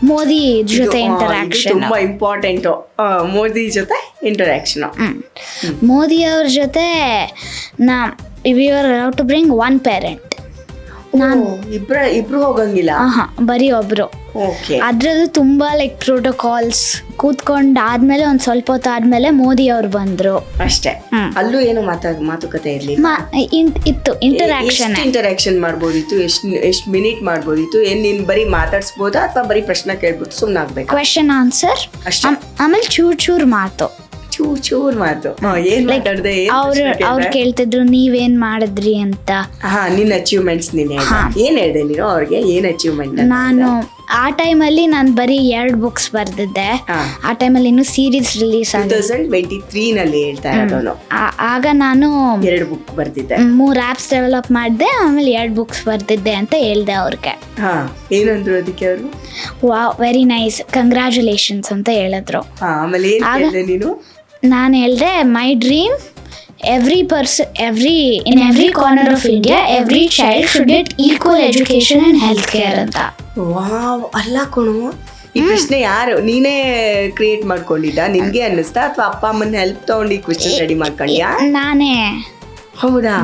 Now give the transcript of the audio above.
ಮೋದಿ ಜೊತೆ ಇಂಟರಾಕ್ಷನ್. ತುಂಬಾ ಇಂಪಾರ್ಟೆಂಟ್. ಮೋದಿ ಜೊತೆ ಇಂಟರಾಕ್ಷನ್. ಮೋದಿ ಅವ್ರ ಜೊತೆ we are allowed to bring one parent. ಇಬ್ರು ಹೋಗಂಗಿಲ್ಲ. ಬರೀ ಒಬ್ರು. ಅದ್ರದ್ದು ತುಂಬಾ ಲೈಕ್ ಪ್ರೋಟೋಕಾಲ್ಸ್ ಕೂತ್ಕೊಂಡಾದ್ಮೇಲೆ ಒಂದ್ ಸ್ವಲ್ಪ ಹೊತ್ತು ಆದ್ಮೇಲೆ ಮೋದಿ ಅವ್ರು ಬಂದ್ರು ಅಷ್ಟೇ. ಅಲ್ಲೂ ಏನು ಮಾತುಕತೆ ಇರ್ಲಿಲ್ಲ. ಇತ್ತು ಇಂಟರಾಕ್ಷನ್ ಮಾಡ್ಬೋದಿತ್ತು. ಎಷ್ಟ್ ಮಿನಿಟ್ ಮಾಡ್ಬೋದಿತ್ತು? ನೀನ್ ಬರೀ ಮಾತಾಡ್ಸ್ಬೋದಾ ಅಥವಾ ಬರೀ ಪ್ರಶ್ನೆ ಕೇಳ್ಬಿಟ್ಟು ಸುಮ್ನೆ ಆಗ್ಬೇಕು? ಕ್ವೆಶನ್ ಆನ್ಸರ್ ಅಷ್ಟೇ. ಆಮೇಲೆ ಚೂರ್ ಮಾತು. ಚೂರ್ ಮಾತು. ಏನ್ ಮಾತಾಡ್ದೆ? ಅವ್ರು ಕೇಳ್ತಿದ್ರು ನೀವೇನ್ ಮಾಡಿದ್ರಿ ಅಂತ. ನಿನ್ ಅಚೀವ್ಮೆಂಟ್ಸ್ ನೀನ್ ಏನ್ ಹೇಳ್ದೆ ನೀನು ಅವ್ರಿಗೆ? ಏನ್ ಅಚೀವ್ಮೆಂಟ್? ನಾನು ಆ ಟೈಮಲ್ಲಿ ನಾನು ಬರೀ 2 ಬುಕ್ಸ್ ಬರ್ದಿದ್ದೆ. ಆ ಟೈಮಲ್ಲಿ ಇನ್ನು ಸೀರೀಸ್ ರಿಲೀಸ್ 2023 ನಲ್ಲಿ ಹೇಳ್ತಾ ಇರೋದು. ಆಗ ನಾನು 2 ಬುಕ್ ಬರ್ದಿದ್ದೆ, 3 ಆಪ್ಸ್ ಡೆವಲಪ್ ಮಾಡಿದೆ, ಆಮೇಲೆ 2 ಬುಕ್ಸ್ ಬರ್ದಿದ್ದೆ ಅಂತ ಹೇಳ್ದೆ ಅವ್ರಿಗೆ. ಏನಂದ್ರು ಅದಕ್ಕೆ ಅವರು? ವಾವ್, ವೆರಿ ನೈಸ್, ಕಂಗ್ರ್ಯಾಚುಲೇಷನ್ಸ್ ಅಂತ ಹೇಳಿದ್ರು. ಆಮೇಲೆ ನೀನು? ನಾನು ಹೇಳ್ದೆ my dream in every corner of India, every child should get equal education and healthcare ಅಂತ. ವಾವ್, ಅಲ್ಲ ಕಣು, ಈ ಪ್ರಶ್ನೆ ಯಾರು ನೀನೇ ಕ್ರಿಯೇಟ್ ಮಾಡ್ಕೊಂಡಿದ್ದ? ನಿನ್ಗೆ ಅನ್ನಿಸ್ತಾ ಅಥವಾ ಅಪ್ಪ ಅಮ್ಮನ ಹೆಲ್ಪ್ ತಗೊಂಡು ಈ ಕ್ವೆಶ್ಚನ್ ರೆಡಿ ಮಾಡ್ಕೊಂಡ್ಯಾ? ನಾನೇ. ಹೌದಾ?